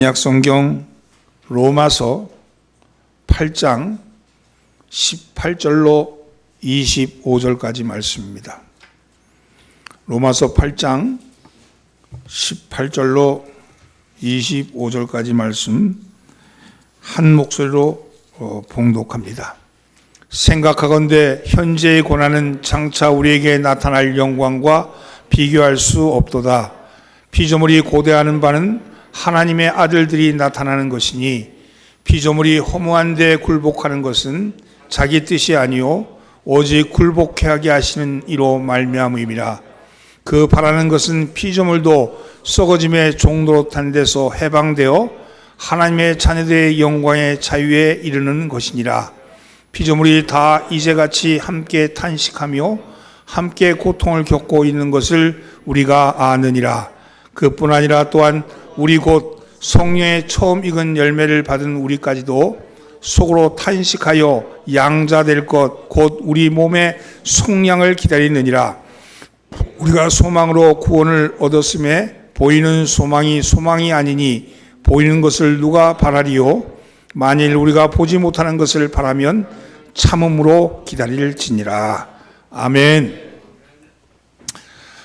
약성경 로마서 8장 18절로 25절까지 말씀입니다. 로마서 8장 18절로 25절까지 말씀 한 목소리로 봉독합니다. 생각하건대 현재의 고난은 장차 우리에게 나타날 영광과 비교할 수 없도다. 피조물이 고대하는 바는 하나님의 아들들이 나타나는 것이니 피조물이 허무한 데 굴복하는 것은 자기 뜻이 아니요 오직 굴복해 하게 하시는 이로 말미암음이라. 그 바라는 것은 피조물도 썩어짐의 종로로 탄 데서 해방되어 하나님의 자녀들의 영광의 자유에 이르는 것이니라. 피조물이 다 이제같이 함께 탄식하며 함께 고통을 겪고 있는 것을 우리가 아느니라. 그뿐 아니라 또한 우리 곧 성령의 처음 익은 열매를 받은 우리까지도 속으로 탄식하여 양자될 것 곧 우리 몸의 속량을 기다리느니라. 우리가 소망으로 구원을 얻었음에 보이는 소망이 소망이 아니니 보이는 것을 누가 바라리요? 만일 우리가 보지 못하는 것을 바라면 참음으로 기다릴지니라. 아멘.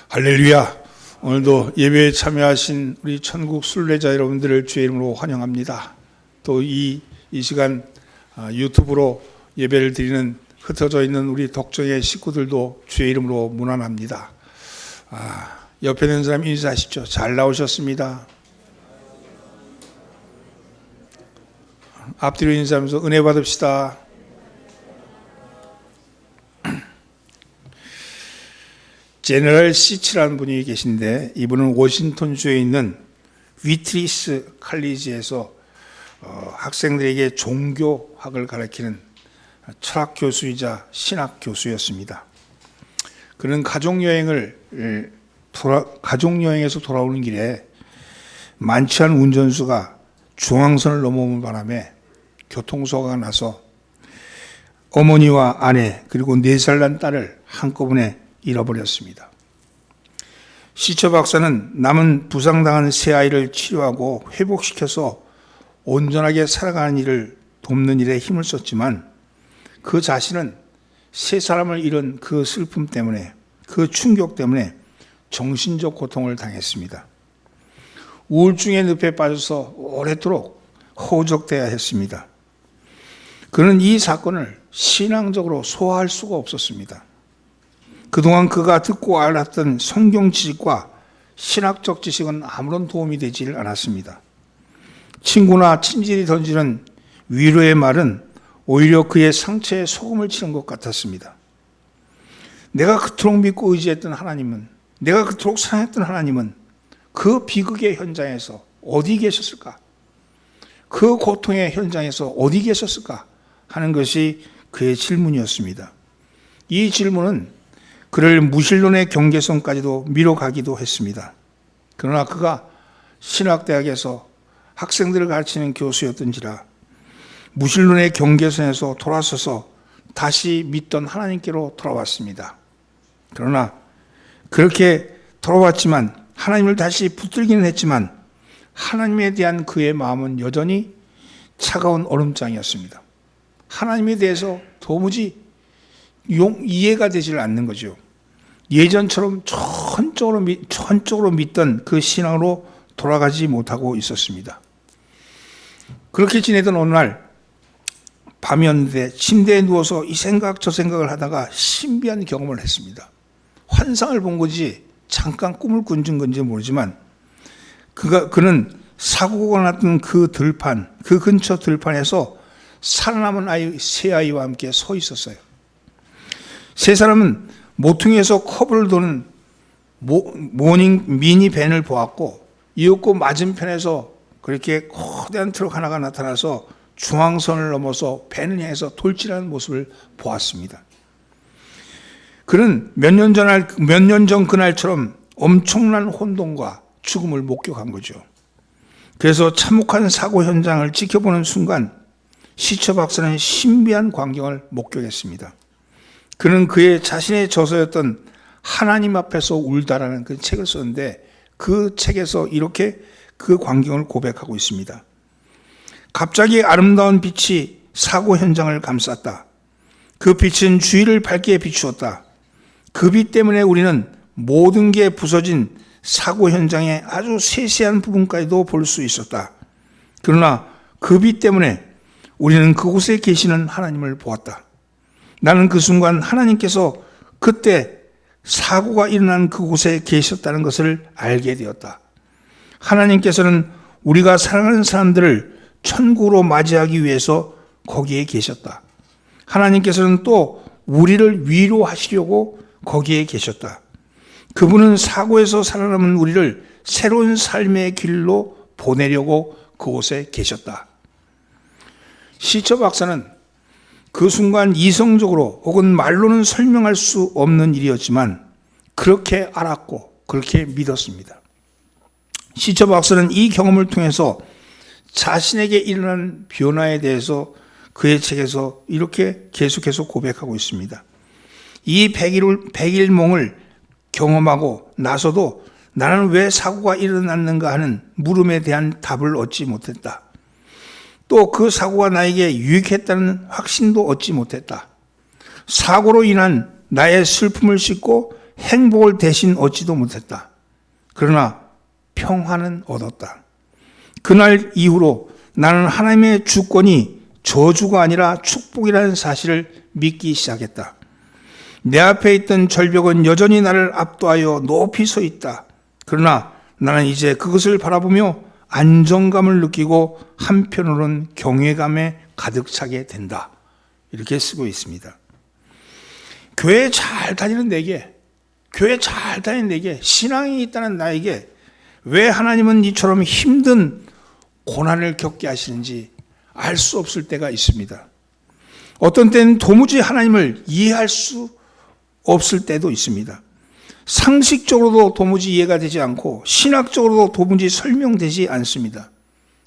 할렐루야. 오늘도 예배에 참여하신 우리 천국 순례자 여러분들을 주의 이름으로 환영합니다. 또 이 시간 유튜브로 예배를 드리는 흩어져 있는 우리 독정의 식구들도 주의 이름으로 문안합니다. 옆에 있는 사람 인사하십시오. 잘 나오셨습니다. 앞뒤로 인사하면서 은혜 받읍시다. 제너럴 시치라는 분이 계신데 이분은 워싱턴주에 있는 위트리스 칼리지에서 학생들에게 종교학을 가르치는 철학 교수이자 신학 교수였습니다. 그는 가족여행에서 돌아오는 길에 만취한 운전수가 중앙선을 넘어오는 바람에 교통사고가 나서 어머니와 아내 그리고 4살 난 딸을 한꺼번에 잃어버렸습니다. 시처 박사는 남은 부상당한 새 아이를 치료하고 회복시켜서 온전하게 살아가는 일을 돕는 일에 힘을 썼지만 그 자신은 세 사람을 잃은 그 슬픔 때문에 그 충격 때문에 정신적 고통을 당했습니다. 우울증의 늪에 빠져서 오래도록 허우적대야 했습니다. 그는 이 사건을 신앙적으로 소화할 수가 없었습니다. 그동안 그가 듣고 알았던 성경 지식과 신학적 지식은 아무런 도움이 되지 않았습니다. 친구나 친질이 던지는 위로의 말은 오히려 그의 상처에 소금을 치는 것 같았습니다. 내가 그토록 믿고 의지했던 하나님은, 내가 그토록 사랑했던 하나님은 그 비극의 현장에서 어디 계셨을까? 그 고통의 현장에서 어디 계셨을까? 하는 것이 그의 질문이었습니다. 이 질문은 그를 무신론의 경계선까지도 밀어가기도 했습니다. 그러나 그가 신학대학에서 학생들을 가르치는 교수였던지라 무신론의 경계선에서 돌아서서 다시 믿던 하나님께로 돌아왔습니다. 그러나 그렇게 돌아왔지만 하나님을 다시 붙들기는 했지만 하나님에 대한 그의 마음은 여전히 차가운 얼음장이었습니다. 하나님에 대해서 도무지 이해가 되질 않는 거죠. 예전처럼 전적으로 믿던 그 신앙으로 돌아가지 못하고 있었습니다. 그렇게 지내던 어느 날 밤이었는데 침대에 누워서 이 생각 저 생각을 하다가 신비한 경험을 했습니다. 환상을 본 건지 잠깐 꿈을 꾼 건지 모르지만 그는 사고가 났던 그 들판, 그 근처 들판에서 살아남은 세 아이와 함께 서 있었어요. 세 사람은 모퉁이에서 커브를 도는 모닝 미니밴을 보았고 이윽고 맞은편에서 그렇게 거대한 트럭 하나가 나타나서 중앙선을 넘어서 밴을 향해서 돌진하는 모습을 보았습니다. 그는 몇 년 전 그날처럼 엄청난 혼돈과 죽음을 목격한 거죠. 그래서 참혹한 사고 현장을 지켜보는 순간 시처 박사는 신비한 광경을 목격했습니다. 그는 그의 자신의 저서였던 하나님 앞에서 울다라는 그 책을 썼는데 그 책에서 이렇게 그 광경을 고백하고 있습니다. 갑자기 아름다운 빛이 사고 현장을 감쌌다. 그 빛은 주위를 밝게 비추었다. 그 빛 때문에 우리는 모든 게 부서진 사고 현장의 아주 세세한 부분까지도 볼 수 있었다. 그러나 그 빛 때문에 우리는 그곳에 계시는 하나님을 보았다. 나는 그 순간 하나님께서 그때 사고가 일어난 그곳에 계셨다는 것을 알게 되었다. 하나님께서는 우리가 사랑하는 사람들을 천국으로 맞이하기 위해서 거기에 계셨다. 하나님께서는 또 우리를 위로하시려고 거기에 계셨다. 그분은 사고에서 살아남은 우리를 새로운 삶의 길로 보내려고 그곳에 계셨다. 시처 박사는 그 순간 이성적으로 혹은 말로는 설명할 수 없는 일이었지만 그렇게 알았고 그렇게 믿었습니다. 시처 박사는 이 경험을 통해서 자신에게 일어난 변화에 대해서 그의 책에서 이렇게 계속해서 고백하고 있습니다. 이 백일몽을 경험하고 나서도 나는 왜 사고가 일어났는가 하는 물음에 대한 답을 얻지 못했다. 또 그 사고가 나에게 유익했다는 확신도 얻지 못했다. 사고로 인한 나의 슬픔을 싣고 행복을 대신 얻지도 못했다. 그러나 평화는 얻었다. 그날 이후로 나는 하나님의 주권이 저주가 아니라 축복이라는 사실을 믿기 시작했다. 내 앞에 있던 절벽은 여전히 나를 압도하여 높이 서 있다. 그러나 나는 이제 그것을 바라보며 안정감을 느끼고 한편으로는 경외감에 가득 차게 된다. 이렇게 쓰고 있습니다. 교회 잘 다니는 내게, 신앙이 있다는 나에게 왜 하나님은 이처럼 힘든 고난을 겪게 하시는지 알 수 없을 때가 있습니다. 어떤 때는 도무지 하나님을 이해할 수 없을 때도 있습니다. 상식적으로도 도무지 이해가 되지 않고 신학적으로도 도무지 설명되지 않습니다.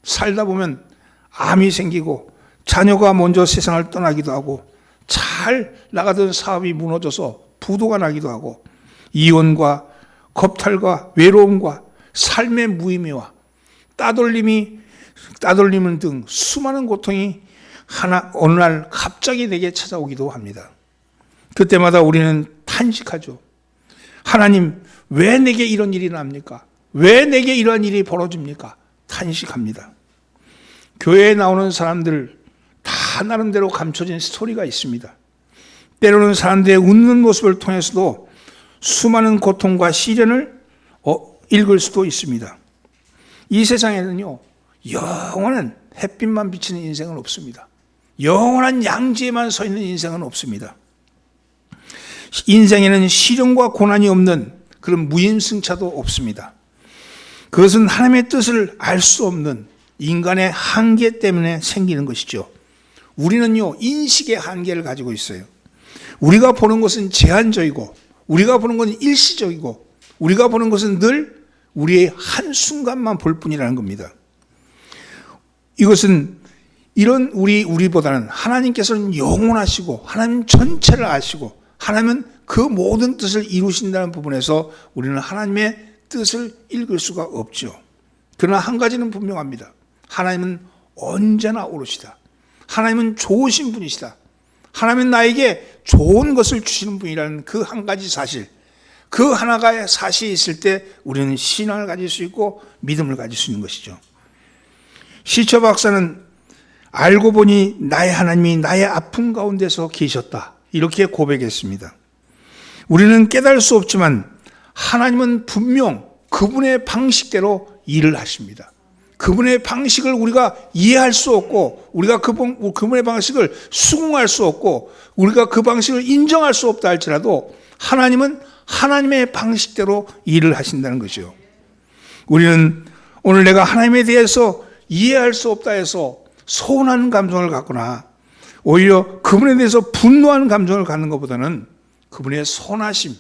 살다 보면 암이 생기고 자녀가 먼저 세상을 떠나기도 하고 잘 나가던 사업이 무너져서 부도가 나기도 하고 이혼과 겁탈과 외로움과 삶의 무의미와 따돌림은 등 수많은 고통이 어느 날 갑자기 내게 찾아오기도 합니다. 그때마다 우리는 탄식하죠. 하나님, 왜 내게 이런 일이 납니까? 왜 내게 이런 일이 벌어집니까? 탄식합니다. 교회에 나오는 사람들 다 나름대로 감춰진 스토리가 있습니다. 때로는 사람들의 웃는 모습을 통해서도 수많은 고통과 시련을 읽을 수도 있습니다. 이 세상에는요, 영원한 햇빛만 비치는 인생은 없습니다. 영원한 양지에만 서 있는 인생은 없습니다. 인생에는 시련과 고난이 없는 그런 무임승차도 없습니다. 그것은 하나님의 뜻을 알 수 없는 인간의 한계 때문에 생기는 것이죠. 우리는요, 인식의 한계를 가지고 있어요. 우리가 보는 것은 제한적이고, 우리가 보는 것은 일시적이고, 우리가 보는 것은 늘 우리의 한순간만 볼 뿐이라는 겁니다. 이것은 이런 우리보다는 하나님께서는 영원하시고, 하나님 전체를 아시고, 하나님은 그 모든 뜻을 이루신다는 부분에서 우리는 하나님의 뜻을 읽을 수가 없죠. 그러나 한 가지는 분명합니다. 하나님은 언제나 옳으시다. 하나님은 좋으신 분이시다. 하나님은 나에게 좋은 것을 주시는 분이라는 그 한 가지 사실, 그 하나가 사실이 있을 때 우리는 신앙을 가질 수 있고 믿음을 가질 수 있는 것이죠. 시처 박사는 알고 보니 나의 하나님이 나의 아픔 가운데서 계셨다. 이렇게 고백했습니다. 우리는 깨달을 수 없지만 하나님은 분명 그분의 방식대로 일을 하십니다. 그분의 방식을 우리가 이해할 수 없고, 우리가 그분의 방식을 수긍할 수 없고, 우리가 그 방식을 인정할 수 없다 할지라도 하나님은 하나님의 방식대로 일을 하신다는 것이죠. 우리는 오늘 내가 하나님에 대해서 이해할 수 없다 해서 서운한 감정을 갖거나 오히려 그분에 대해서 분노하는 감정을 갖는 것보다는 그분의 선하심,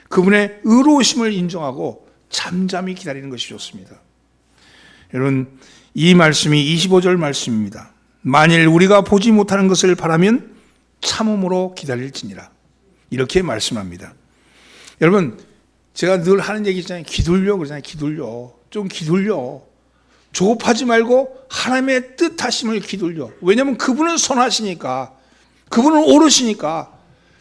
그분의 의로우심을 인정하고 잠잠히 기다리는 것이 좋습니다. 여러분, 이 말씀이 25절 말씀입니다. 만일 우리가 보지 못하는 것을 바라면 참음으로 기다릴지니라. 이렇게 말씀합니다. 여러분, 제가 늘 하는 얘기 있잖아요. 기둘려 그러잖아요. 기둘려. 좀 기둘려. 조급하지 말고 하나님의 뜻하심을 기둘려. 왜냐하면 그분은 선하시니까, 그분은 옳으시니까.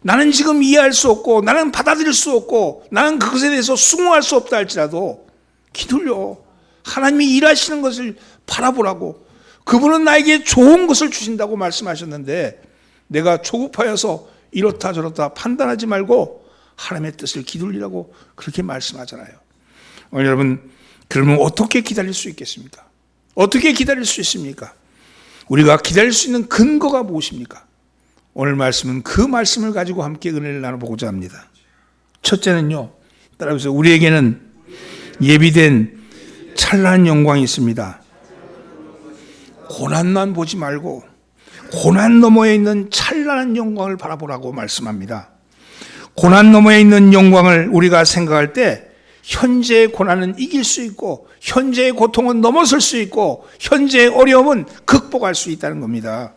나는 지금 이해할 수 없고, 나는 받아들일 수 없고, 나는 그것에 대해서 수긍할 수 없다 할지라도 기둘려. 하나님이 일하시는 것을 바라보라고. 그분은 나에게 좋은 것을 주신다고 말씀하셨는데, 내가 조급하여서 이렇다 저렇다 판단하지 말고 하나님의 뜻을 기둘리라고 그렇게 말씀하잖아요. 여러분, 그러면 어떻게 기다릴 수 있겠습니까? 어떻게 기다릴 수 있습니까? 우리가 기다릴 수 있는 근거가 무엇입니까? 오늘 말씀은 그 말씀을 가지고 함께 은혜를 나눠보고자 합니다. 첫째는요, 따라해보세요. 우리에게는 예비된 찬란한 영광이 있습니다. 고난만 보지 말고 고난 너머에 있는 찬란한 영광을 바라보라고 말씀합니다. 고난 너머에 있는 영광을 우리가 생각할 때 현재의 고난은 이길 수 있고, 현재의 고통은 넘어설 수 있고, 현재의 어려움은 극복할 수 있다는 겁니다.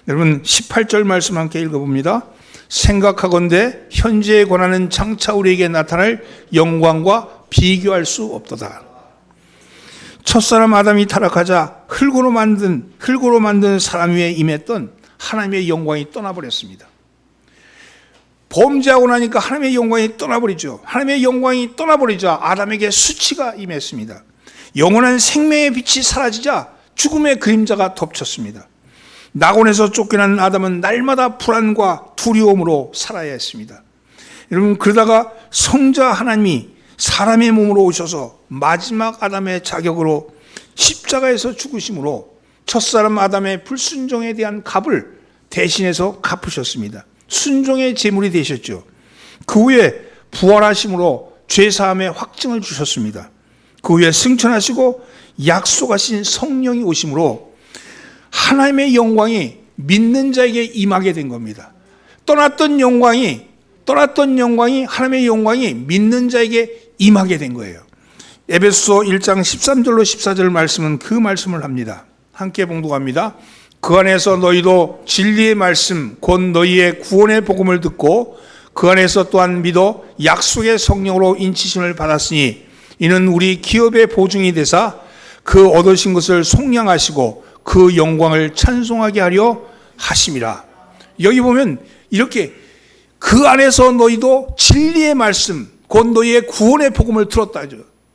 여러분, 18절 말씀 함께 읽어봅니다. 생각하건대 현재의 고난은 장차 우리에게 나타날 영광과 비교할 수 없도다. 첫사람 아담이 타락하자 흙으로 만든 사람 위에 임했던 하나님의 영광이 떠나버렸습니다. 범죄하고 나니까 하나님의 영광이 떠나버리죠. 하나님의 영광이 떠나버리자 아담에게 수치가 임했습니다. 영원한 생명의 빛이 사라지자 죽음의 그림자가 덮쳤습니다. 낙원에서 쫓겨난 아담은 날마다 불안과 두려움으로 살아야 했습니다. 여러분, 그러다가 성자 하나님이 사람의 몸으로 오셔서 마지막 아담의 자격으로 십자가에서 죽으심으로 첫사람 아담의 불순종에 대한 값을 대신해서 갚으셨습니다. 순종의 제물이 되셨죠. 그 후에 부활하심으로 죄사함의 확증을 주셨습니다. 그 후에 승천하시고 약속하신 성령이 오심으로 하나님의 영광이 믿는 자에게 임하게 된 겁니다. 떠났던 영광이 하나님의 영광이 믿는 자에게 임하게 된 거예요. 에베소서 1장 13절로 14절 말씀은 그 말씀을 합니다. 함께 봉독합니다. 그 안에서 너희도 진리의 말씀 곧 너희의 구원의 복음을 듣고 그 안에서 또한 믿어 약속의 성령으로 인치심을 받았으니 이는 우리 기업의 보증이 되사 그 얻으신 것을 속량하시고 그 영광을 찬송하게 하려 하심이라. 여기 보면 이렇게 그 안에서 너희도 진리의 말씀 곧 너희의 구원의 복음을 들었다.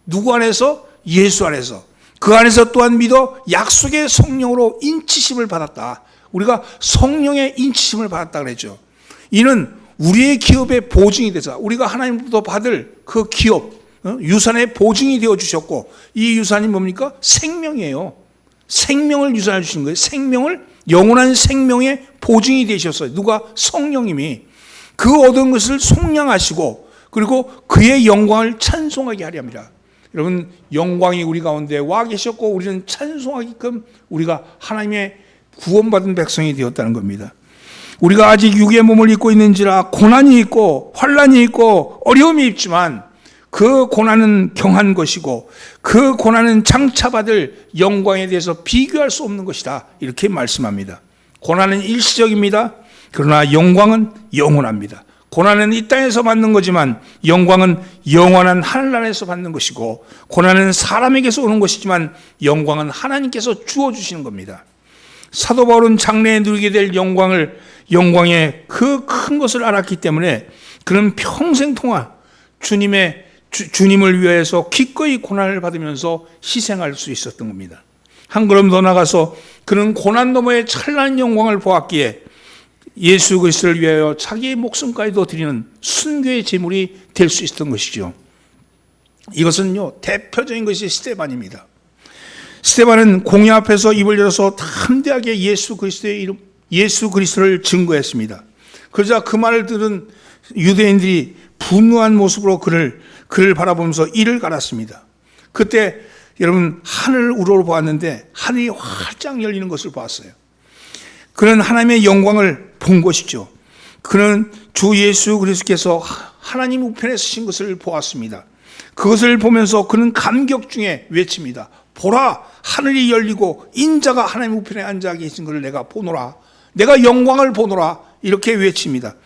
누구 안에서? 예수 안에서. 그 안에서 또한 믿어 약속의 성령으로 인치심을 받았다. 우리가 성령의 인치심을 받았다 그랬죠. 이는 우리의 기업의 보증이 되자 우리가 하나님부터 받을 그 기업, 유산의 보증이 되어 주셨고, 이 유산이 뭡니까? 생명이에요. 생명을 유산해 주신 거예요. 생명을, 영원한 생명의 보증이 되셨어요. 누가? 성령님이. 그 얻은 것을 속량하시고 그리고 그의 영광을 찬송하게 하려 합니다. 여러분, 영광이 우리 가운데 와 계셨고 우리는 찬송하게끔 우리가 하나님의 구원받은 백성이 되었다는 겁니다. 우리가 아직 육의 몸을 입고 있는지라 고난이 있고 환난이 있고 어려움이 있지만 그 고난은 경한 것이고 그 고난은 장차 받을 영광에 대해서 비교할 수 없는 것이다. 이렇게 말씀합니다. 고난은 일시적입니다. 그러나 영광은 영원합니다. 고난은 이 땅에서 받는 거지만 영광은 영원한 하늘나라에서 받는 것이고, 고난은 사람에게서 오는 것이지만 영광은 하나님께서 주어주시는 겁니다. 사도 바울은 장래에 누리게 될 영광의 그 큰 것을 알았기 때문에 그는 평생 동안 주님을 위해서 기꺼이 고난을 받으면서 희생할 수 있었던 겁니다. 한 걸음 더 나가서 그는 고난 너머의 찬란한 영광을 보았기에 예수 그리스도를 위하여 자기의 목숨까지도 드리는 순교의 제물이 될 수 있었던 것이죠. 이것은요, 대표적인 것이 스데반입니다. 스데반은 공회 앞에서 입을 열어서 담대하게 예수 그리스도를 증거했습니다. 그러자 그 말을 들은 유대인들이 분노한 모습으로 그를 바라보면서 이를 갈았습니다. 그때 여러분, 하늘을 우러러보았는데 하늘이 활짝 열리는 것을 보았어요. 그는 하나님의 영광을 본 것이죠. 그는 주 예수 그리스도께서 하나님 우편에 서신 것을 보았습니다. 그것을 보면서 그는 감격 중에 외칩니다. 보라, 하늘이 열리고 인자가 하나님 우편에 앉아 계신 것을 내가 보노라. 내가 영광을 보노라. 이렇게 외칩니다.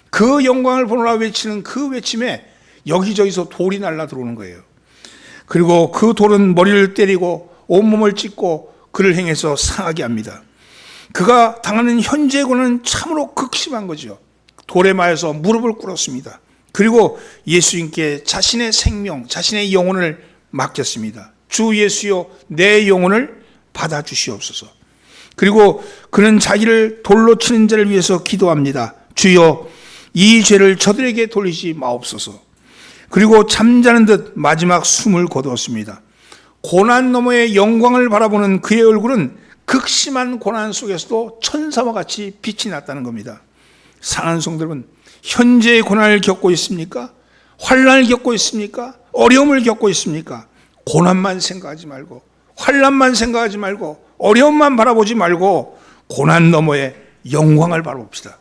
그 영광을 보노라 외치는 그 외침에 여기저기서 돌이 날라 들어오는 거예요. 그리고 그 돌은 머리를 때리고 온몸을 찢고 그를 행해서 상하게 합니다. 그가 당하는 현재의 고난은 참으로 극심한 거죠. 돌에 맞아서 무릎을 꿇었습니다. 그리고 예수님께 자신의 생명, 자신의 영혼을 맡겼습니다. 주 예수여, 내 영혼을 받아주시옵소서. 그리고 그는 자기를 돌로 치는 자를 위해서 기도합니다. 주여, 이 죄를 저들에게 돌리지 마옵소서. 그리고 잠자는 듯 마지막 숨을 거두었습니다. 고난 너머의 영광을 바라보는 그의 얼굴은 극심한 고난 속에서도 천사와 같이 빛이 났다는 겁니다. 사랑하는 성도 여러분, 현재의 고난을 겪고 있습니까? 환난을 겪고 있습니까? 어려움을 겪고 있습니까? 고난만 생각하지 말고, 환난만 생각하지 말고, 어려움만 바라보지 말고 고난 너머의 영광을 바라봅시다.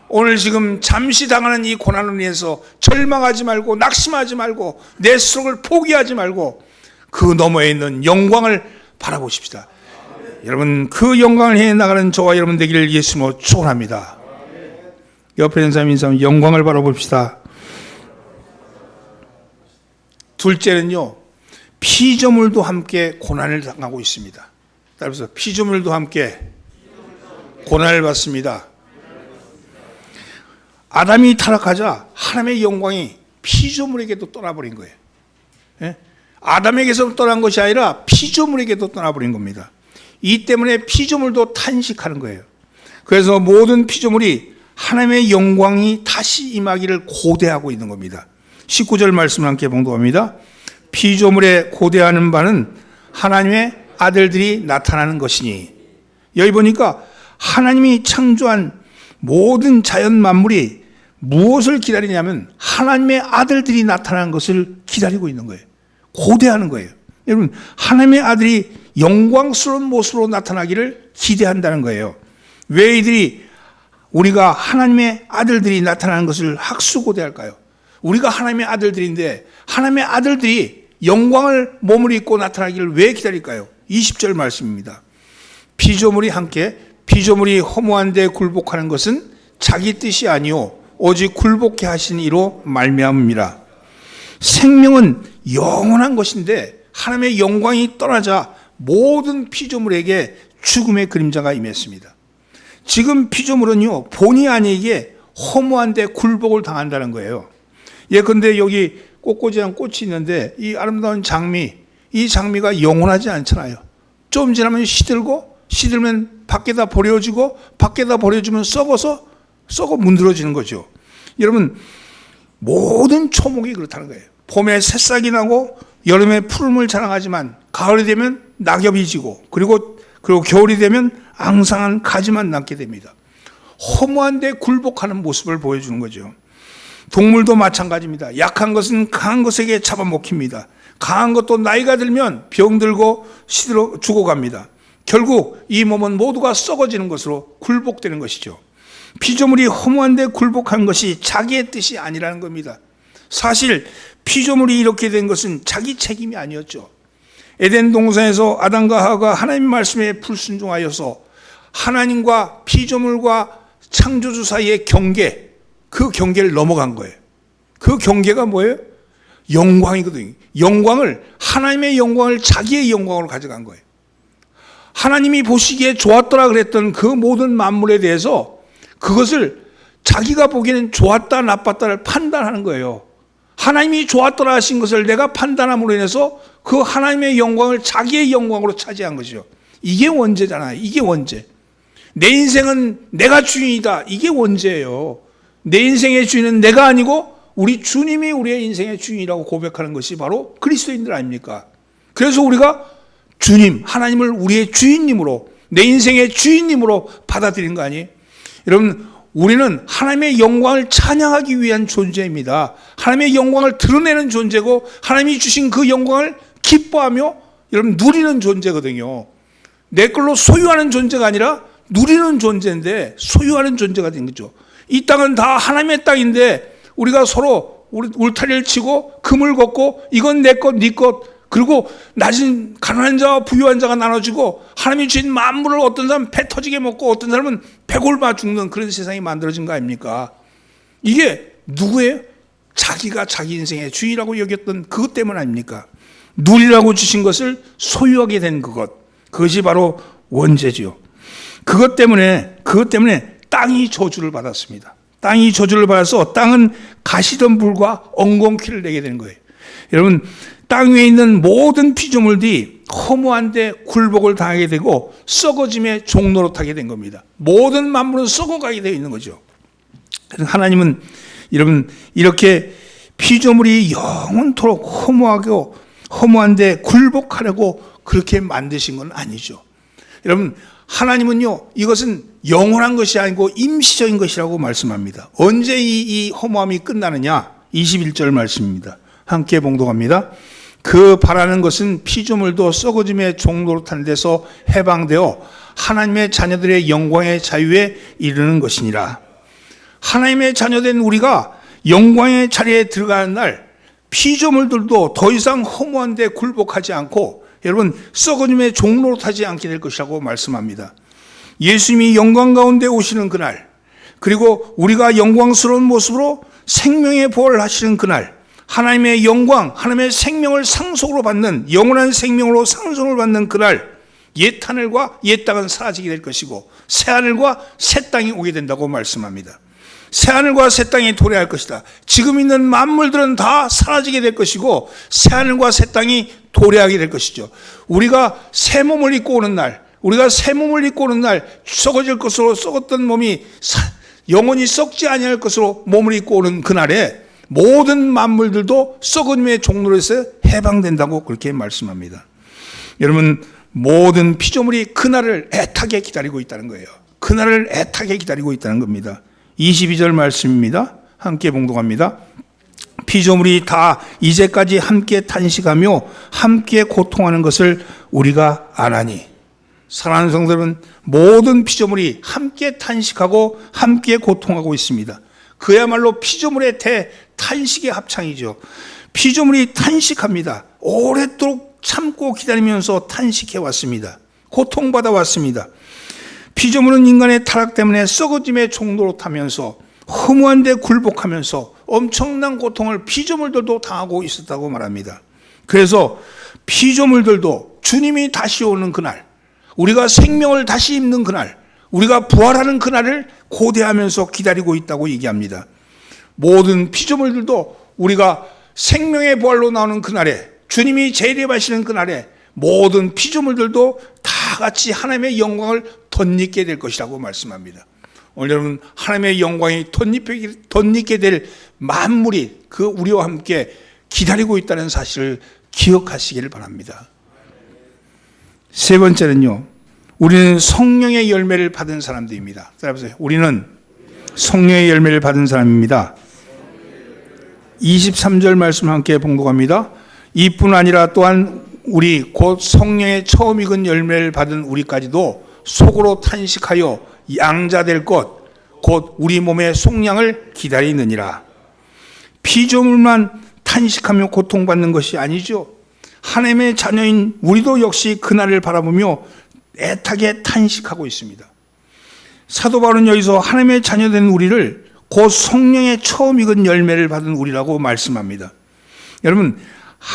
오늘 지금 잠시 당하는 이 고난을 위해서 절망하지 말고, 낙심하지 말고, 내 스스로를 포기하지 말고 그 너머에 있는 영광을 바라보십시다. 여러분, 그 영광을 해나가는 저와 여러분 되기를 예수님으로 축원합니다. 옆에 있는 사람 인사하면 영광을 바라봅시다. 둘째는요, 피조물도 함께 고난을 당하고 있습니다. 따라서 피조물도 함께 고난을 받습니다. 아담이 타락하자 하나님의 영광이 피조물에게도 떠나버린 거예요. 예? 아담에게서 떠난 것이 아니라 피조물에게도 떠나버린 겁니다. 이 때문에 피조물도 탄식하는 거예요. 그래서 모든 피조물이 하나님의 영광이 다시 임하기를 고대하고 있는 겁니다. 19절 말씀을 함께 봉독합니다. 피조물의 고대하는 바는 하나님의 아들들이 나타나는 것이니. 여기 보니까 하나님이 창조한 모든 자연 만물이 무엇을 기다리냐면 하나님의 아들들이 나타나는 것을 기다리고 있는 거예요. 고대하는 거예요. 여러분, 하나님의 아들이 영광스러운 모습으로 나타나기를 기대한다는 거예요. 왜 이들이 우리가 하나님의 아들들이 나타나는 것을 학수고대할까요? 우리가 하나님의 아들들인데 하나님의 아들들이 영광을 몸을 입고 나타나기를 왜 기다릴까요? 20절 말씀입니다. 피조물이 허무한 데 굴복하는 것은 자기 뜻이 아니요 오직 굴복해 하신 이로 말미암음이라. 생명은 영원한 것인데 하나님의 영광이 떠나자 모든 피조물에게 죽음의 그림자가 임했습니다. 지금 피조물은요, 본의 아니게 허무한 데 굴복을 당한다는 거예요. 예컨대 여기 꽃꽂이한 꽃이 있는데 이 아름다운 장미, 이 장미가 영원하지 않잖아요. 좀 지나면 시들면 밖에다 버려지고 밖에다 버려주면 썩어 문드러지는 거죠. 여러분, 모든 초목이 그렇다는 거예요. 봄에 새싹이 나고 여름에 푸름을 자랑하지만 가을이 되면 낙엽이 지고 그리고 겨울이 되면 앙상한 가지만 남게 됩니다. 허무한 데 굴복하는 모습을 보여주는 거죠. 동물도 마찬가지입니다. 약한 것은 강한 것에게 잡아먹힙니다. 강한 것도 나이가 들면 병들고 시들어 죽어갑니다. 결국 이 몸은 모두가 썩어지는 것으로 굴복되는 것이죠. 피조물이 허무한 데 굴복한 것이 자기의 뜻이 아니라는 겁니다. 사실 피조물이 이렇게 된 것은 자기 책임이 아니었죠. 에덴 동산에서 아담과 하와가 하나님 말씀에 불순종하여서 하나님과 피조물과 창조주 사이의 경계, 그 경계를 넘어간 거예요. 그 경계가 뭐예요? 영광이거든요. 하나님의 영광을 자기의 영광으로 가져간 거예요. 하나님이 보시기에 좋았더라 그랬던 그 모든 만물에 대해서 그것을 자기가 보기에는 좋았다 나빴다를 판단하는 거예요. 하나님이 좋았더라 하신 것을 내가 판단함으로 인해서 그 하나님의 영광을 자기의 영광으로 차지한 것이죠. 이게 원죄잖아요. 이게 원죄. 내 인생은 내가 주인이다. 이게 원죄예요. 내 인생의 주인은 내가 아니고 우리 주님이 우리의 인생의 주인이라고 고백하는 것이 바로 그리스도인들 아닙니까? 그래서 우리가 주님, 하나님을 우리의 주인님으로, 내 인생의 주인님으로 받아들인 거 아니에요? 여러분, 우리는 하나님의 영광을 찬양하기 위한 존재입니다. 하나님의 영광을 드러내는 존재고 하나님이 주신 그 영광을 기뻐하며 여러분 누리는 존재거든요. 내 걸로 소유하는 존재가 아니라 누리는 존재인데 소유하는 존재가 된 거죠. 이 땅은 다 하나님의 땅인데 우리가 서로 울타리를 치고 금을 걷고 이건 내 것, 네 것, 그리고 낮은 가난한 자와 부유한 자가 나눠지고 하나님이 주신 만물을 어떤 사람은 배 터지게 먹고 어떤 사람은 배골마 죽는 그런 세상이 만들어진 거 아닙니까? 이게 누구예요? 자기가 자기 인생의 주인이라고 여겼던 그것 때문 아닙니까? 누리라고 주신 것을 소유하게 된 그것이 바로 원죄지요. 그것 때문에 땅이 저주를 받았습니다. 땅이 저주를 받아서 땅은 가시덤불과 엉겅퀴를 내게 되는 거예요. 여러분, 땅 위에 있는 모든 피조물들이 허무한데 굴복을 당하게 되고 썩어짐의 종노릇하게 된 겁니다. 모든 만물은 썩어가게 되어 있는 거죠. 하나님은 여러분 이렇게 피조물이 영원토록 허무한데 굴복하려고 그렇게 만드신 건 아니죠. 여러분, 하나님은요, 이것은 영원한 것이 아니고 임시적인 것이라고 말씀합니다. 언제 이 허무함이 끝나느냐? 21절 말씀입니다. 함께 봉독합니다. 그 바라는 것은 피조물도 썩어짐의 종노릇하는 데서 해방되어 하나님의 자녀들의 영광의 자유에 이르는 것이니라. 하나님의 자녀된 우리가 영광의 자리에 들어가는 날, 피조물들도 더 이상 허무한데 굴복하지 않고 여러분 썩어짐의 종노릇하지 않게 될 것이라고 말씀합니다. 예수님이 영광 가운데 오시는 그날, 그리고 우리가 영광스러운 모습으로 생명의 부활을 하시는 그날, 하나님의 영광, 하나님의 생명을 상속으로 받는, 영원한 생명으로 상속을 받는 그날, 옛 하늘과 옛 땅은 사라지게 될 것이고 새 하늘과 새 땅이 오게 된다고 말씀합니다. 새 하늘과 새 땅이 도래할 것이다. 지금 있는 만물들은 다 사라지게 될 것이고 새 하늘과 새 땅이 도래하게 될 것이죠. 우리가 새 몸을 입고 오는 날, 썩어질 것으로 썩었던 몸이 영원히 썩지 아니할 것으로 몸을 입고 오는 그날에 모든 만물들도 썩어짐의 종로에서 해방된다고 그렇게 말씀합니다. 여러분, 모든 피조물이 그날을 애타게 기다리고 있다는 거예요. 그날을 애타게 기다리고 있다는 겁니다. 22절 말씀입니다. 함께 봉독합니다. 피조물이 다 이제까지 함께 탄식하며 함께 고통하는 것을 우리가 아나니. 사랑하는 성도들은 모든 피조물이 함께 탄식하고 함께 고통하고 있습니다. 그야말로 피조물의 탄식의 합창이죠. 피조물이 탄식합니다. 오랫도록 참고 기다리면서 탄식해 왔습니다. 고통받아 왔습니다. 피조물은 인간의 타락 때문에 썩어짐의 종로로 타면서 허무한데 굴복하면서 엄청난 고통을 피조물들도 당하고 있었다고 말합니다. 그래서 피조물들도 주님이 다시 오는 그날, 우리가 생명을 다시 입는 그날, 우리가 부활하는 그날을 고대하면서 기다리고 있다고 얘기합니다. 모든 피조물들도 우리가 생명의 부활로 나오는 그날에, 주님이 재림하시는 그날에 모든 피조물들도 다 같이 하나님의 영광을 덧입게 될 것이라고 말씀합니다. 오늘 여러분, 하나님의 영광이 덧입게 될 만물이 그 우리와 함께 기다리고 있다는 사실을 기억하시기를 바랍니다. 세 번째는요, 우리는 성령의 열매를 받은 사람들입니다. 따라해보세요. 우리는 성령의 열매를 받은 사람입니다. 23절 말씀 함께 봉독합니다. 이뿐 아니라 또한 우리 곧 성령의 처음 익은 열매를 받은 우리까지도 속으로 탄식하여 양자될 것 곧 우리 몸의 속량을 기다리느니라. 피조물만 탄식하며 고통받는 것이 아니죠. 하나님의 자녀인 우리도 역시 그날을 바라보며 애타게 탄식하고 있습니다. 사도 바울은 여기서 하나님의 자녀된 우리를 곧 성령의 처음 익은 열매를 받은 우리라고 말씀합니다. 여러분,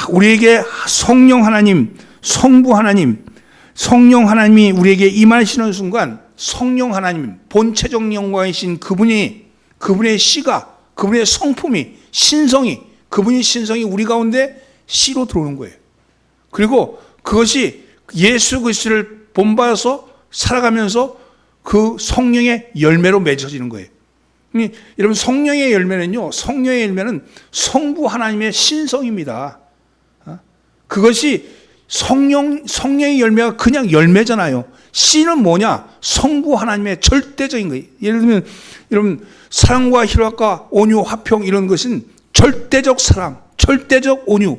우리에게 성령 하나님, 성부 하나님, 성령 하나님이 우리에게 임하시는 순간 성령 하나님, 본체적 영광이신 그분의 씨가, 그분의 성품이, 그분의 신성이 우리 가운데 씨로 들어오는 거예요. 그리고 그것이 예수 그리스도를 본받아서 살아가면서 그 성령의 열매로 맺어지는 거예요. 여러분, 성령의 열매는 성부 하나님의 신성입니다. 그것이 성령의 열매가 그냥 열매잖아요. 씨는 뭐냐? 성부 하나님의 절대적인 거예요. 예를 들면 여러분, 사랑과 희락과 온유, 화평 이런 것은 절대적 사랑, 절대적 온유,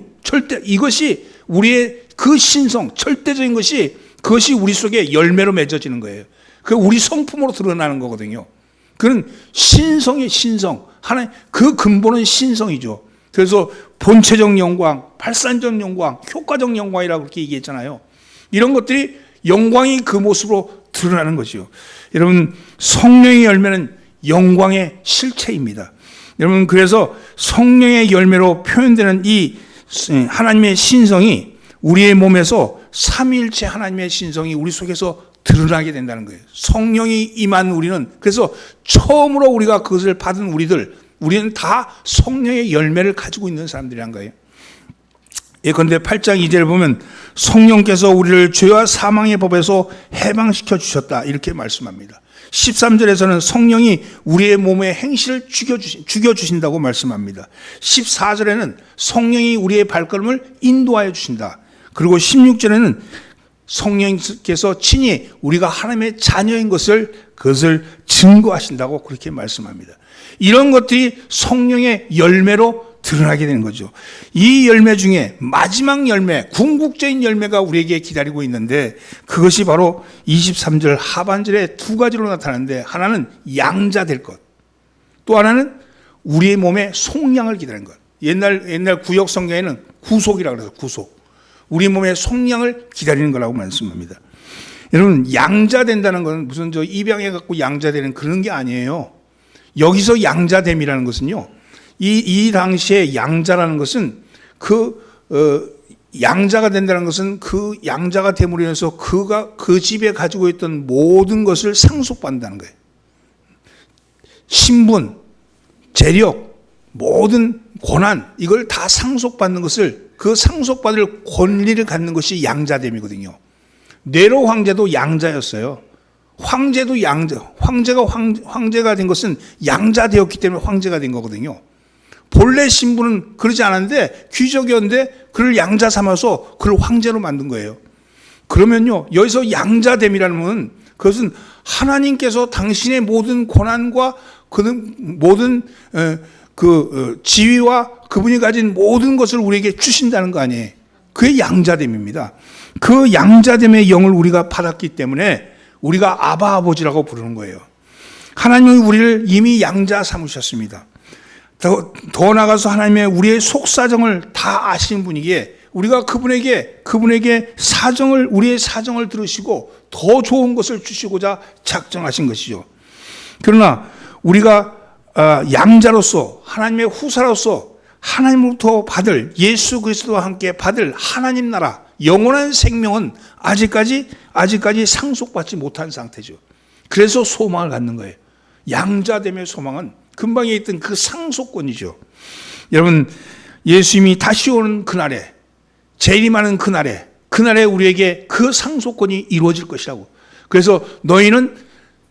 이것이 우리의 그 신성, 절대적인 것이 그것이 우리 속에 열매로 맺어지는 거예요. 그 우리 성품으로 드러나는 거거든요. 그는 신성의 신성, 하나님 그 근본은 신성이죠. 그래서 본체적 영광, 발산적 영광, 효과적 영광이라고 그렇게 얘기했잖아요. 이런 것들이 영광이 그 모습으로 드러나는 거죠. 여러분, 성령의 열매는 영광의 실체입니다. 여러분, 그래서 성령의 열매로 표현되는 이 하나님의 신성이 우리의 몸에서 삼위일체 하나님의 신성이 우리 속에서 드러나게 된다는 거예요. 성령이 임한 우리는, 그래서 처음으로 우리가 그것을 받은 우리는 다 성령의 열매를 가지고 있는 사람들이란 거예요. 예컨대 8장 2절을 보면 성령께서 우리를 죄와 사망의 법에서 해방시켜 주셨다 이렇게 말씀합니다. 13절에서는 성령이 우리의 몸의 행실을 죽여주신다고 말씀합니다. 14절에는 성령이 우리의 발걸음을 인도하여 주신다. 그리고 16절에는 성령께서 친히 우리가 하나님의 자녀인 그것을 증거하신다고 그렇게 말씀합니다. 이런 것들이 성령의 열매로 드러나게 되는 거죠. 이 열매 중에 마지막 열매, 궁극적인 열매가 우리에게 기다리고 있는데 그것이 바로 23절 하반절에 두 가지로 나타나는데, 하나는 양자 될 것, 또 하나는 우리의 몸에 속량을 기다리는 것. 옛날 구역 성경에는 구속이라고 그래서 구속. 우리 몸의 속량을 기다리는 거라고 말씀합니다. 여러분, 양자 된다는 건 무슨 입양해 갖고 양자 되는 그런 게 아니에요. 여기서 양자됨이라는 것은요, 이 당시에 양자라는 것은 양자가 된다는 것은 그 양자가 됨으로 인해서 그 집에 가지고 있던 모든 것을 상속받는다는 거예요. 신분, 재력, 모든 권한, 이걸 다 상속받는 것을, 그 상속받을 권리를 갖는 것이 양자됨이거든요. 네로 황제도 양자였어요. 황제도 양자, 황제가 된 것은 양자되었기 때문에 황제가 된 거거든요. 본래 신분은 그러지 않았는데 귀족이었는데 그를 양자 삼아서 그를 황제로 만든 거예요. 그러면요, 여기서 양자됨이라는 건 그것은 하나님께서 당신의 모든 권한과 모든 지위와 그분이 가진 모든 것을 우리에게 주신다는 거 아니에요. 그게 양자됨입니다. 그 양자됨의 영을 우리가 받았기 때문에 우리가 아바 아버지라고 부르는 거예요. 하나님은 우리를 이미 양자 삼으셨습니다. 더 나아가서 하나님의 우리의 속사정을 다 아시는 분이기에 우리가 그분에게 우리의 사정을 들으시고 더 좋은 것을 주시고자 작정하신 것이죠. 그러나 우리가 양자로서, 하나님의 후사로서 하나님으로부터 받을, 예수 그리스도와 함께 받을 하나님 나라 영원한 생명은 아직까지 상속받지 못한 상태죠. 그래서 소망을 갖는 거예요. 양자됨의 소망은 근방에 있던 그 상속권이죠. 여러분, 예수님이 다시 오는 그날에, 재림하는 그날에 우리에게 그 상속권이 이루어질 것이라고. 그래서 너희는,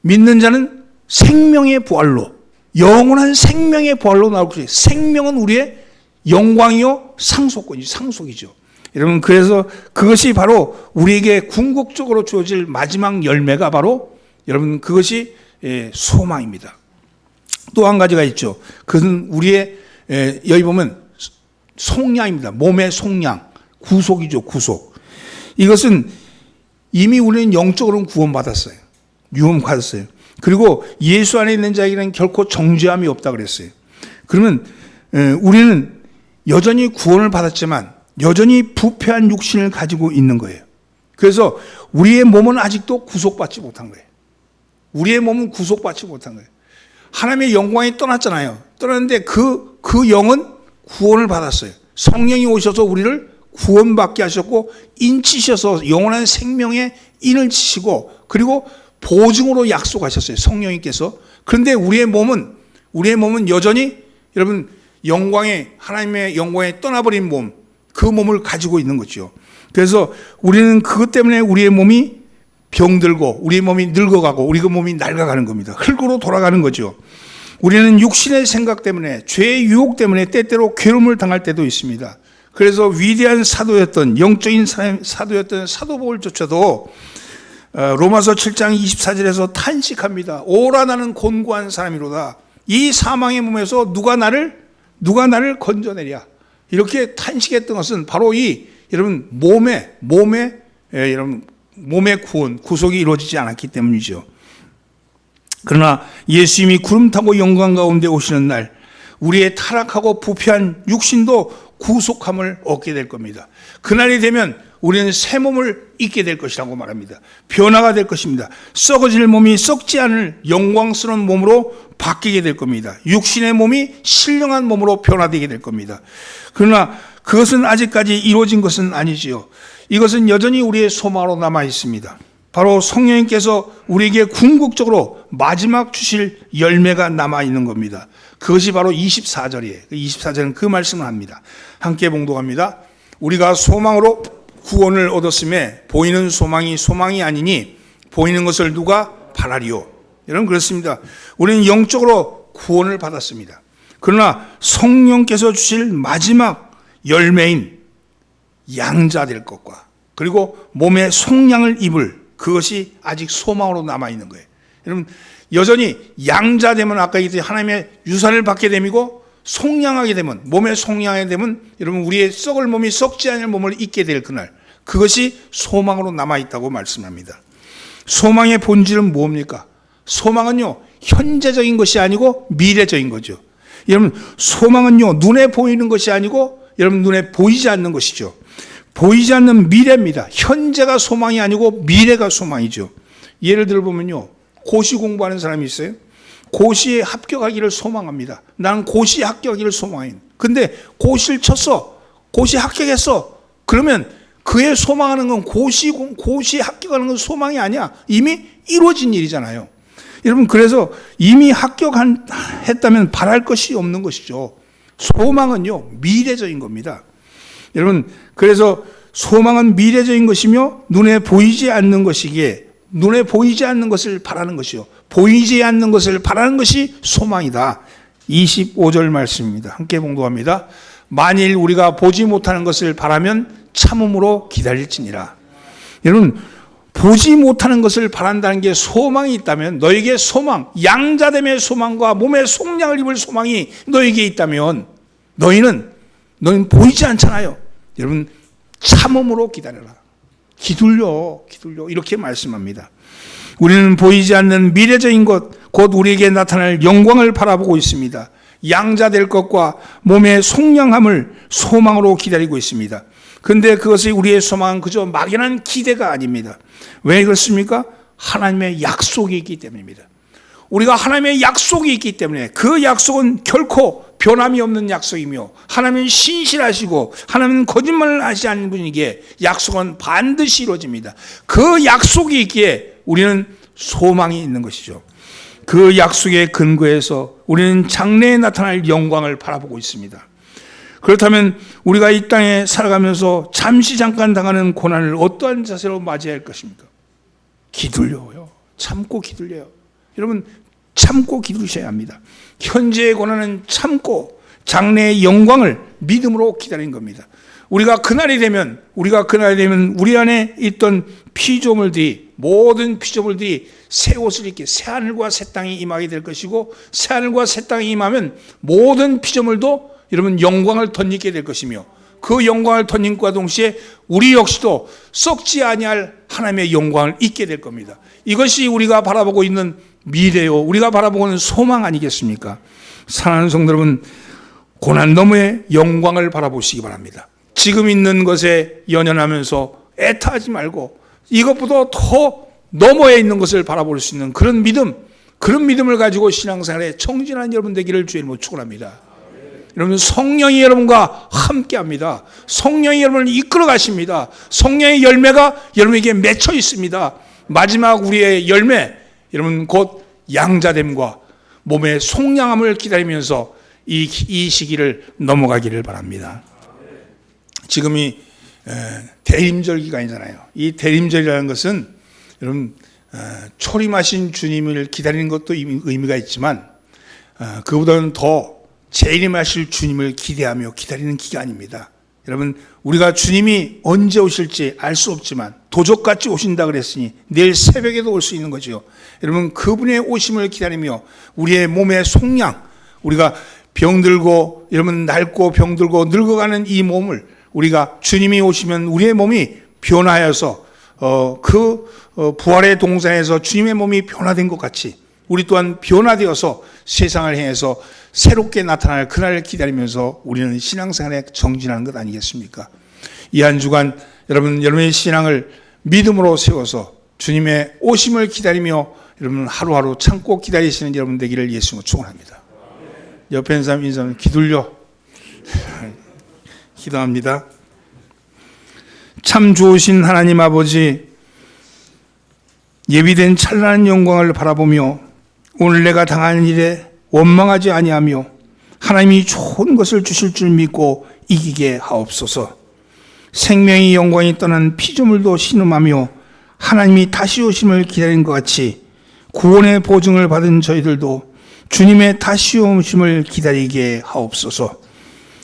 믿는 자는 생명의 부활로, 영원한 생명의 부활로 나올 것이다. 생명은 우리의 영광이요 상속이죠. 여러분, 그래서 그것이 바로 우리에게 궁극적으로 주어질 마지막 열매가 바로, 여러분, 그것이 소망입니다. 또 한 가지가 있죠. 그것은 우리의, 여기 보면 속량입니다. 몸의 속량, 구속이죠. 구속. 이것은 이미 우리는 영적으로는 구원받았어요. 유언받았어요. 그리고 예수 안에 있는 자에게는 결코 정죄함이 없다 그랬어요. 그러면 우리는 여전히 구원을 받았지만 여전히 부패한 육신을 가지고 있는 거예요. 그래서 우리의 몸은 아직도 구속받지 못한 거예요. 우리의 몸은 구속받지 못한 거예요. 하나님의 영광이 떠났잖아요. 떠났는데 그 영은 구원을 받았어요. 성령이 오셔서 우리를 구원받게 하셨고 인치셔서 영원한 생명의 인을 치시고 그리고 보증으로 약속하셨어요. 성령님께서. 그런데 우리의 몸은 여전히 여러분 하나님의 영광에 떠나버린 몸, 그 몸을 가지고 있는 거죠. 그래서 우리는 그것 때문에 우리의 몸이 병들고 우리의 몸이 늙어가고 우리의 몸이 낡아가는 겁니다. 흙으로 돌아가는 거죠. 우리는 육신의 생각 때문에, 죄의 유혹 때문에 때때로 괴로움을 당할 때도 있습니다. 그래서 위대한 사도였던, 영적인 사도였던 사도 바울조차도 로마서 7장 24절에서 탄식합니다. 오라 나는 곤고한 사람이로다. 이 사망의 몸에서 누가 나를 건져내랴. 이렇게 탄식했던 것은 바로 여러분 몸의 구속이 이루어지지 않았기 때문이죠. 그러나 예수님이 구름 타고 영광 가운데 오시는 날 우리의 타락하고 부패한 육신도 구속함을 얻게 될 겁니다. 그날이 되면 우리는 새 몸을 입게 될 것이라고 말합니다. 변화가 될 것입니다. 썩어질 몸이 썩지 않을 영광스러운 몸으로 바뀌게 될 겁니다. 육신의 몸이 신령한 몸으로 변화되게 될 겁니다. 그러나 그것은 아직까지 이루어진 것은 아니지요. 이것은 여전히 우리의 소망으로 남아 있습니다. 바로 성령님께서 우리에게 궁극적으로 마지막 주실 열매가 남아 있는 겁니다. 그것이 바로 24절이에요. 24절은 그 말씀을 합니다. 함께 봉독합니다. 우리가 소망으로 구원을 얻었음에 보이는 소망이 소망이 아니니 보이는 것을 누가 바라리요. 여러분 그렇습니다. 우리는 영적으로 구원을 받았습니다. 그러나 성령께서 주실 마지막 열매인 양자 될 것과 그리고 몸에 속량을 입을 그것이 아직 소망으로 남아있는 거예요. 여러분 여전히 양자 되면 아까 얘기했듯이 하나님의 유산을 받게 됨이고 속량하게 되면 몸에 속량하게 되면 여러분 우리의 썩을 몸이 썩지 않을 몸을 입게 될 그날 그것이 소망으로 남아있다고 말씀합니다. 소망의 본질은 뭡니까? 소망은요 현재적인 것이 아니고 미래적인 거죠. 여러분 소망은요 눈에 보이는 것이 아니고 여러분 눈에 보이지 않는 것이죠. 보이지 않는 미래입니다. 현재가 소망이 아니고 미래가 소망이죠. 예를 들어보면요 고시 공부하는 사람이 있어요. 고시에 합격하기를 소망합니다. 나는 고시에 합격하기를 소망해. 근데 고시를 쳤어. 고시에 합격했어. 그러면 그의 소망하는 건 고시에 합격하는 건 소망이 아니야. 이미 이루어진 일이잖아요. 여러분 그래서 이미 합격했다면 바랄 것이 없는 것이죠. 소망은요 미래적인 겁니다. 여러분 그래서 소망은 미래적인 것이며 눈에 보이지 않는 것이기에 눈에 보이지 않는 것을 바라는 것이요 보이지 않는 것을 바라는 것이 소망이다. 25절 말씀입니다. 함께 봉독합니다. 만일 우리가 보지 못하는 것을 바라면 참음으로 기다릴지니라. 여러분 보지 못하는 것을 바란다는 게 소망이 있다면 너에게 소망, 양자됨의 소망과 몸에 속량을 입을 소망이 너에게 있다면 너희는 보이지 않잖아요. 여러분 참음으로 기다려라. 기둘려 이렇게 말씀합니다. 우리는 보이지 않는 미래적인 것, 곧 우리에게 나타날 영광을 바라보고 있습니다. 양자될 것과 몸의 속량함을 소망으로 기다리고 있습니다. 그런데 그것이 우리의 소망은 그저 막연한 기대가 아닙니다. 왜 그렇습니까? 하나님의 약속이 있기 때문입니다. 우리가 하나님의 약속이 있기 때문에 그 약속은 결코 변함이 없는 약속이며 하나님은 신실하시고 하나님은 거짓말을 하지 않는 분이기에 약속은 반드시 이루어집니다. 그 약속이 있기에 우리는 소망이 있는 것이죠. 그 약속의 근거에서 우리는 장래에 나타날 영광을 바라보고 있습니다. 그렇다면 우리가 이 땅에 살아가면서 잠시 잠깐 당하는 고난을 어떠한 자세로 맞이해야 할 것입니까? 기둘려요. 참고 기둘려요. 여러분 참고 기다리셔야 합니다. 현재의 고난은 참고 장래의 영광을 믿음으로 기다리는 겁니다. 우리가 그날이 되면 우리 안에 있던 피조물들이 모든 피조물들이 새 옷을 입게 새 하늘과 새 땅이 임하게 될 것이고 새 하늘과 새 땅이 임하면 모든 피조물도 여러분 영광을 덧입게 될 것이며 그 영광을 덧입과 동시에 우리 역시도 썩지 아니할 하나님의 영광을 입게 될 겁니다. 이것이 우리가 바라보고 있는 미래요. 우리가 바라보고 있는 소망 아니겠습니까? 사랑하는 성도 여러분, 고난 너머의 영광을 바라보시기 바랍니다. 지금 있는 것에 연연하면서 애타하지 말고 이것보다 더 너머에 있는 것을 바라볼 수 있는 그런 믿음을 가지고 신앙생활에 청진한 여러분 되기를 주의 이름으로 축원합니다. 여러분 성령이 여러분과 함께합니다. 성령이 여러분을 이끌어 가십니다. 성령의 열매가 여러분에게 맺혀 있습니다. 마지막 우리의 열매 여러분 곧 양자됨과 몸의 속량함을 기다리면서 이 시기를 넘어가기를 바랍니다. 지금이 대림절 기간이잖아요. 이 대림절이라는 것은 여러분 초림하신 주님을 기다리는 것도 의미가 있지만 그보다는 더 재림하실 주님을 기대하며 기다리는 기간입니다. 여러분 우리가 주님이 언제 오실지 알 수 없지만 도적같이 오신다 그랬으니 내일 새벽에도 올 수 있는 거죠. 여러분 그분의 오심을 기다리며 우리의 몸의 속량 우리가 병들고 여러분 낡고 병들고 늙어가는 이 몸을 우리가 주님이 오시면 우리의 몸이 변화해서 부활의 동산에서 주님의 몸이 변화된 것 같이 우리 또한 변화되어서 세상을 향해서 새롭게 나타날 그날을 기다리면서 우리는 신앙생활에 정진하는 것 아니겠습니까? 이 한 주간 여러분의 신앙을 믿음으로 세워서 주님의 오심을 기다리며 여러분 하루하루 참고 기다리시는 여러분 되기를 예수님으로 축원합니다. 옆에 있는 사람 인사하면 기둘려 기도합니다. 참 좋으신 하나님 아버지, 예비된 찬란한 영광을 바라보며 오늘 내가 당하는 일에 원망하지 아니하며 하나님이 좋은 것을 주실 줄 믿고 이기게 하옵소서. 생명의 영광이 떠난 피조물도 신음하며 하나님이 다시 오심을 기다리는 것 같이 구원의 보증을 받은 저희들도 주님의 다시 오심을 기다리게 하옵소서.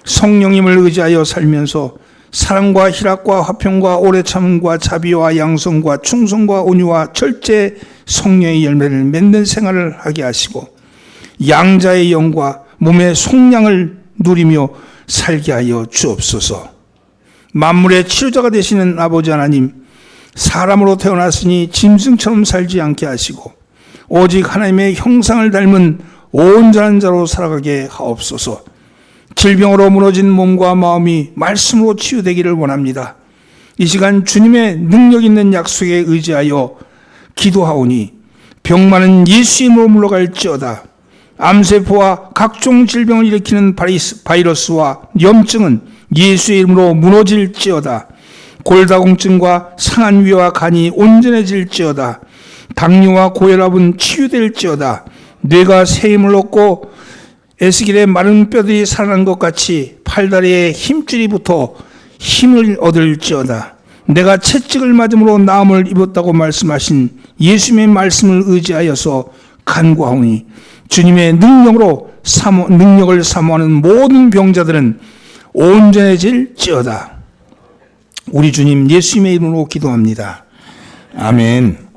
성령님을 의지하여 살면서 사랑과 희락과 화평과 오래 참음과 자비와 양성과 충성과 온유와 절제 성령의 열매를 맺는 생활을 하게 하시고 양자의 영과 몸의 속량을 누리며 살게 하여 주옵소서. 만물의 치료자가 되시는 아버지 하나님, 사람으로 태어났으니 짐승처럼 살지 않게 하시고 오직 하나님의 형상을 닮은 온전한 자로 살아가게 하옵소서. 질병으로 무너진 몸과 마음이 말씀으로 치유되기를 원합니다. 이 시간 주님의 능력 있는 약속에 의지하여 기도하오니 병 많은 예수 이름으로 물러갈지어다. 암세포와 각종 질병을 일으키는 바이러스와 염증은 예수의 이름으로 무너질지어다. 골다공증과 상한 위와 간이 온전해질지어다. 당뇨와 고혈압은 치유될지어다. 뇌가 새 힘을 얻고 에스겔의 마른 뼈들이 살아난 것 같이 팔다리에 힘줄이 붙어 힘을 얻을지어다. 내가 채찍을 맞음으로 나음을 입었다고 말씀하신 예수님의 말씀을 의지하여서 간구하오니 주님의 능력을 사모하는 모든 병자들은 온전해질지어다. 우리 주님 예수님의 이름으로 기도합니다. 아멘.